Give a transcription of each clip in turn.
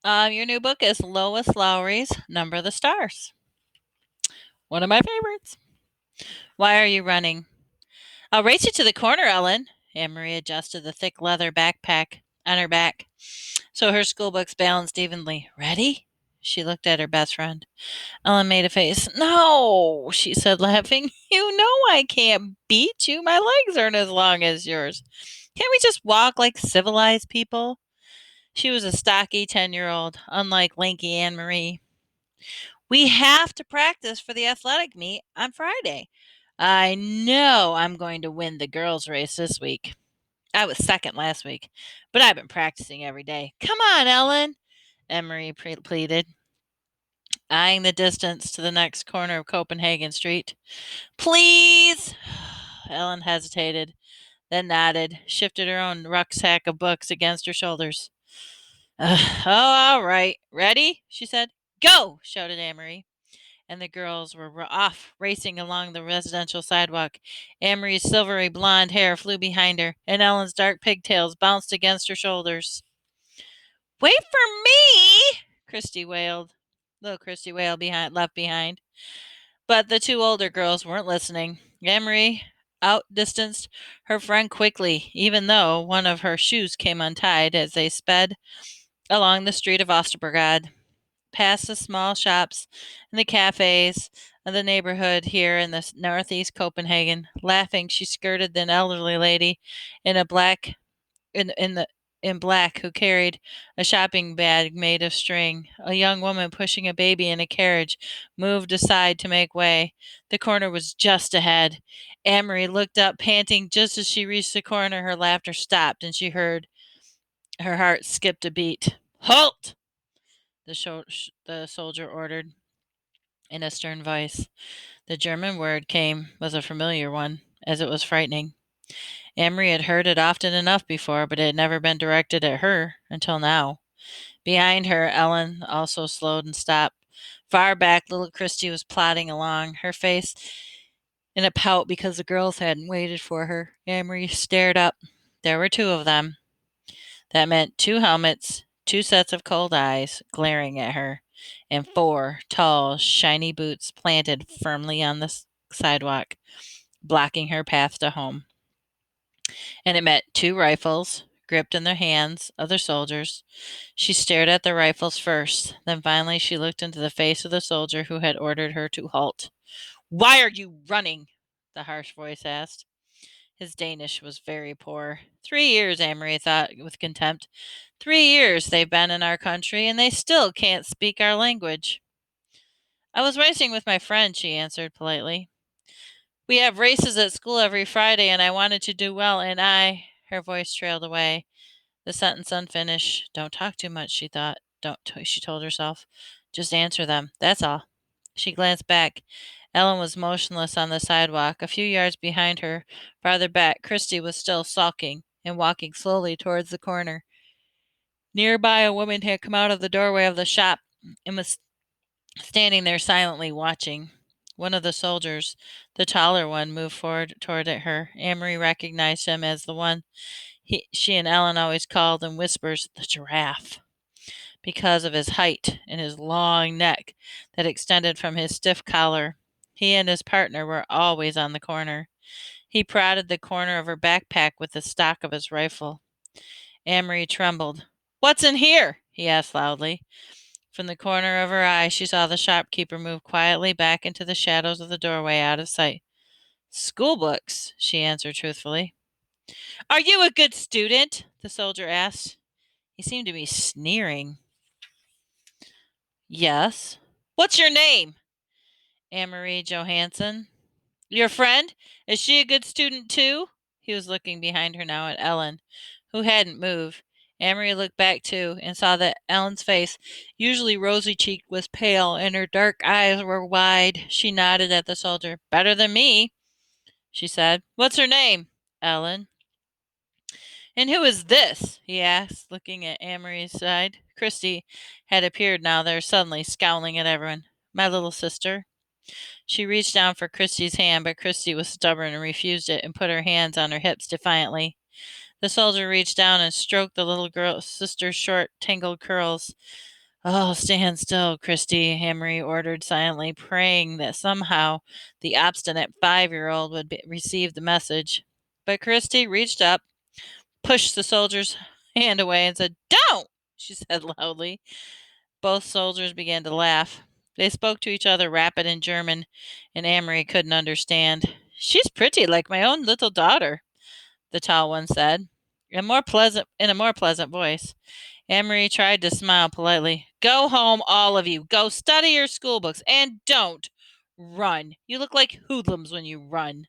Your new book is Lois Lowry's Number of the Stars. One of my favorites. Why are you running? I'll race you to the corner, Ellen. Anne Marie adjusted the thick leather backpack on her back so her school books balanced evenly. Ready? She looked at her best friend. Ellen made a face. No, she said, laughing. You know I can't beat you. My legs aren't as long as yours. Can't we just walk like civilized people? She was a stocky 10-year-old, unlike lanky Anne Marie. We have to practice for the athletic meet on Friday. I know I'm going to win the girls' race this week. I was second last week, but I've been practicing every day. Come on, Ellen, Emery pleaded, eyeing the distance to the next corner of Copenhagen Street. Please! Ellen hesitated, then nodded, shifted her own rucksack of books against her shoulders. All right. Ready? She said. Go! Shouted Amory. And the girls were off, racing along the residential sidewalk. Amory's silvery blonde hair flew behind her, and Ellen's dark pigtails bounced against her shoulders. Wait for me! Christy wailed. Little Christy wailed left behind. But the two older girls weren't listening. Amory outdistanced her friend quickly, even though one of her shoes came untied as they sped along the street of Osterbrogade, past the small shops and the cafes of the neighborhood here in the northeast Copenhagen. Laughing, she skirted an elderly lady in a black in black who carried a shopping bag made of string. A young woman pushing a baby in a carriage moved aside to make way. The corner was just ahead. Amory looked up, panting. Just as she reached the corner, her laughter stopped, and she heard her heart skipped a beat. Halt! The soldier ordered in a stern voice. The German word was a familiar one, as it was frightening. Amory had heard it often enough before, but it had never been directed at her until now. Behind her, Ellen also slowed and stopped. Far back, little Christy was plodding along, her face in a pout because the girls hadn't waited for her. Amory stared up. There were two of them. That meant two helmets, two sets of cold eyes glaring at her, and four tall, shiny boots planted firmly on the sidewalk, blocking her path to home. And it meant two rifles gripped in the hands of the soldiers. She stared at the rifles first, then finally she looked into the face of the soldier who had ordered her to halt. Why are you running? The harsh voice asked. His Danish was very poor. 3 years, Amory thought with contempt. 3 years they've been in our country, and they still can't speak our language. I was racing with my friend, she answered politely. We have races at school every Friday, and I wanted to do well, and Her voice trailed away, the sentence unfinished. Don't talk too much, she thought. She told herself. Just answer them, that's all. She glanced back. Ellen was motionless on the sidewalk. A few yards behind her, farther back, Christy was still sulking and walking slowly towards the corner. Nearby, a woman had come out of the doorway of the shop and was standing there silently watching. One of the soldiers, the taller one, moved forward toward her. Amory recognized him as the one she and Ellen always called in whispers the giraffe, because of his height and his long neck that extended from his stiff collar. He and his partner were always on the corner. He prodded the corner of her backpack with the stock of his rifle. Amory trembled. What's in here? He asked loudly. From the corner of her eye, she saw the shopkeeper move quietly back into the shadows of the doorway out of sight. School books, she answered truthfully. Are you a good student? The soldier asked. He seemed to be sneering. Yes. What's your name? Anne-Marie Johansson. Your friend? Is she a good student too? He was looking behind her now at Ellen, who hadn't moved. Anne-Marie looked back too and saw that Ellen's face, usually rosy-cheeked, was pale and her dark eyes were wide. She nodded at the soldier. Better than me, she said. What's her name? Ellen. And who is this? He asked, looking at Amory's side. Christy had appeared now there, suddenly scowling at everyone. My little sister. She reached down for Christy's hand, but Christy was stubborn and refused it and put her hands on her hips defiantly. The soldier reached down and stroked the little girl sister's short, tangled curls. Oh, stand still, Christy, Amory ordered silently, praying that somehow the obstinate 5-year-old would receive the message. But Christy reached up, pushed the soldier's hand away, and said, "Don't!" she said loudly. Both soldiers began to laugh. They spoke to each other rapid in German, and Amory couldn't understand. "She's pretty, like my own little daughter," the tall one said, in a more pleasant voice. Amory tried to smile politely. "Go home, all of you. Go study your school books, and don't run. You look like hoodlums when you run."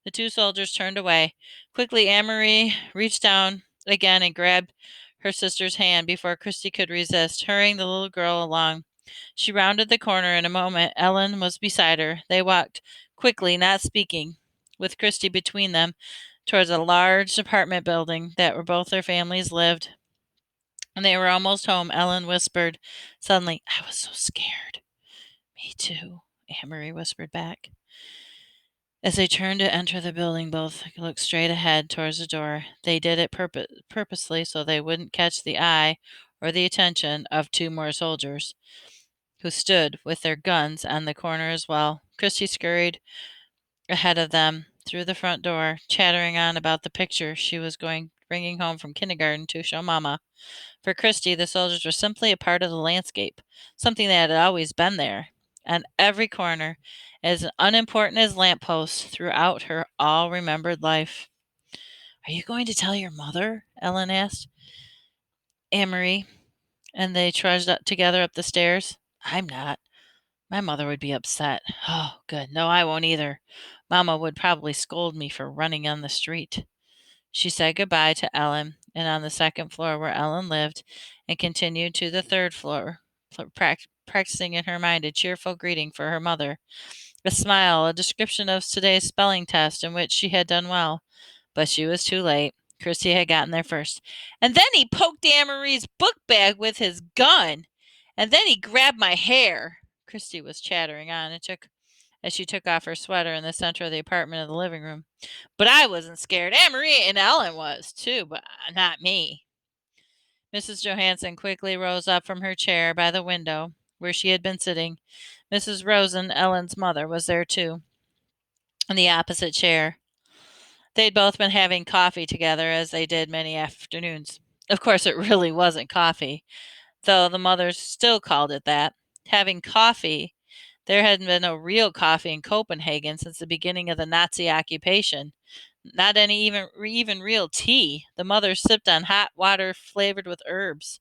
The two soldiers turned away. Quickly, Amory reached down again and grabbed her sister's hand before Christy could resist, hurrying the little girl along. She rounded the corner in a moment. Ellen was beside her. They walked quickly, not speaking, with Christy between them, towards a large apartment building that where both their families lived. When they were almost home, Ellen whispered suddenly, "I was so scared." "Me too," Amory whispered back. As they turned to enter the building, both looked straight ahead towards the door. They did it purposely so they wouldn't catch the eye or the attention of two more soldiers, who stood with their guns on the corner as well. Christy scurried ahead of them through the front door, chattering on about the picture she was bringing home from kindergarten to show Mama. For Christy, the soldiers were simply a part of the landscape, something that had always been there, on every corner, as unimportant as lampposts throughout her all remembered life. "Are you going to tell your mother?" Ellen asked Amory, and they trudged together up the stairs. "I'm not. My mother would be upset." "Oh, good. No, I won't either. Mama would probably scold me for running on the street." She said goodbye to Ellen and on the second floor where Ellen lived and continued to the third floor, practicing in her mind a cheerful greeting for her mother, a smile, a description of today's spelling test in which she had done well. But she was too late. Christy had gotten there first. "And then he poked Amory's book bag with his gun. And then he grabbed my hair." Christy was chattering on as she took off her sweater in the center of the apartment of the living room. "But I wasn't scared. Amory and Ellen was, too, but not me." Mrs. Johansson quickly rose up from her chair by the window where she had been sitting. Mrs. Rosen, Ellen's mother, was there, too, in the opposite chair. They'd both been having coffee together, as they did many afternoons. Of course, it really wasn't coffee, though the mothers still called it that. Having coffee, there hadn't been no real coffee in Copenhagen since the beginning of the Nazi occupation. Not any even real tea. The mothers sipped on hot water flavored with herbs.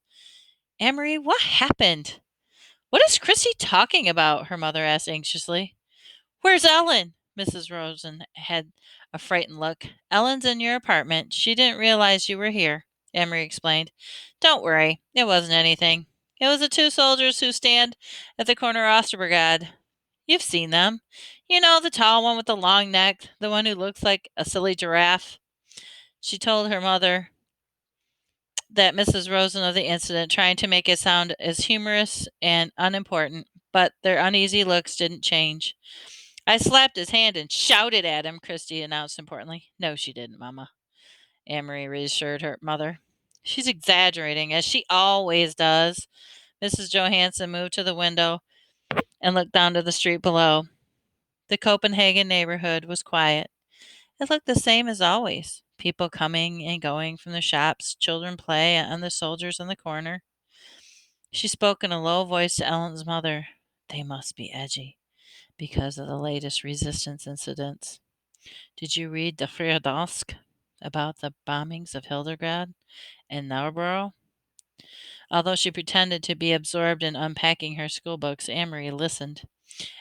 "Amory, what happened? What is Chrissy talking about?" her mother asked anxiously. "Where's Ellen?" Mrs. Rosen had a frightened look. "Ellen's in your apartment. She didn't realize you were here," Amory explained. "Don't worry. It wasn't anything. It was the two soldiers who stand at the corner of Osterbrigade. You've seen them. You know, the tall one with the long neck, the one who looks like a silly giraffe." She told her mother that Mrs. Rosen of the incident, trying to make it sound as humorous and unimportant, but their uneasy looks didn't change. "I slapped his hand and shouted at him," Christy announced importantly. "No, she didn't, Mama," Amory reassured her mother. "She's exaggerating, as she always does." Mrs. Johansson moved to the window and looked down to the street below. The Copenhagen neighborhood was quiet. It looked the same as always. People coming and going from the shops, children play and the soldiers on the corner. She spoke in a low voice to Ellen's mother. "They must be edgy because of the latest resistance incidents. Did you read the Frierdansk about the bombings of Hildegrad and Narborough?" Although she pretended to be absorbed in unpacking her schoolbooks, Amory listened,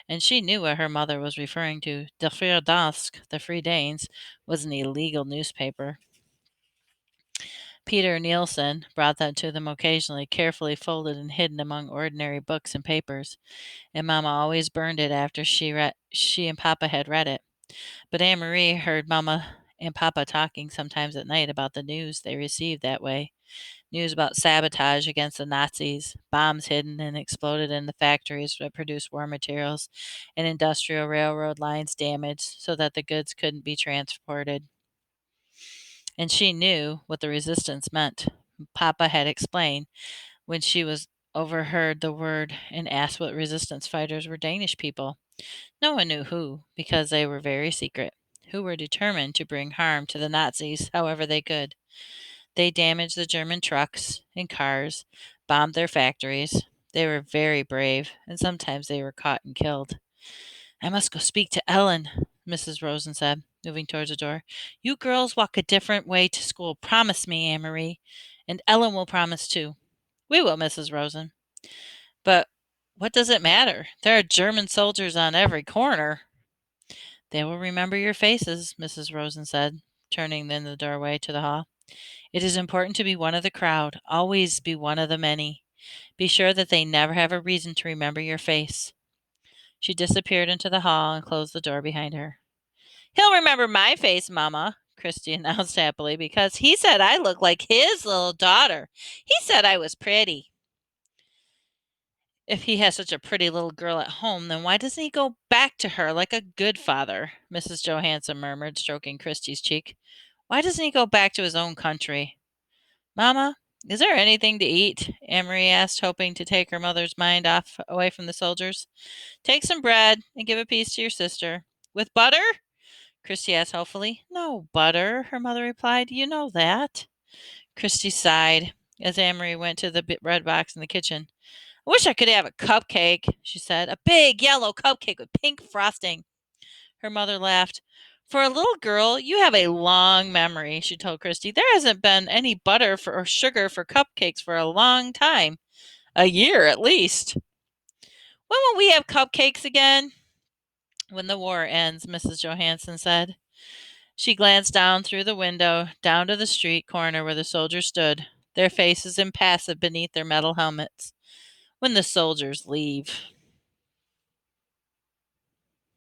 and she knew what her mother was referring to. The Frierdansk, the Free Danes, was an illegal newspaper. Peter Nielsen brought that to them occasionally, carefully folded and hidden among ordinary books and papers, and Mamma always burned it after she and Papa had read it. But Anne Marie heard Mamma and Papa talking sometimes at night about the news they received that way. News about sabotage against the Nazis, bombs hidden and exploded in the factories that produced war materials, and industrial railroad lines damaged so that the goods couldn't be transported. And she knew what the resistance meant. Papa had explained when she was overheard the word and asked what resistance fighters were Danish people. No one knew who, because they were very secret, who were determined to bring harm to the Nazis however they could. They damaged the German trucks and cars, bombed their factories. They were very brave, and sometimes they were caught and killed. I must go speak to Ellen, Mrs. Rosen said, moving towards the door. You girls walk a different way to school. Promise me, Anne Marie. And Ellen will promise too. We will, Mrs. Rosen. But what does it matter? There are German soldiers on every corner. They will remember your faces, Mrs. Rosen said, turning in the doorway to the hall. It is important to be one of the crowd, always be one of the many. Be sure that they never have a reason to remember your face. She disappeared into the hall and closed the door behind her. He'll remember my face, Mama, Christy announced happily, because he said I looked like his little daughter. He said I was pretty. If he has such a pretty little girl at home, then why doesn't he go back to her like a good father? Mrs. Johansson murmured, stroking Christy's cheek. Why doesn't he go back to his own country? Mama, is there anything to eat? Amory asked, hoping to take her mother's mind away from the soldiers. Take some bread and give a piece to your sister. With butter? Christy asked hopefully. No butter, her mother replied. You know that. Christy sighed as Amory went to the bread box in the kitchen. I wish I could have a cupcake, she said. A big yellow cupcake with pink frosting. Her mother laughed. For a little girl, you have a long memory, she told Christy. There hasn't been any butter or sugar for cupcakes for a long time. A year at least. When will we have cupcakes again? When the war ends, Mrs. Johansson said. She glanced down through the window, down to the street corner where the soldiers stood, their faces impassive beneath their metal helmets. When the soldiers leave.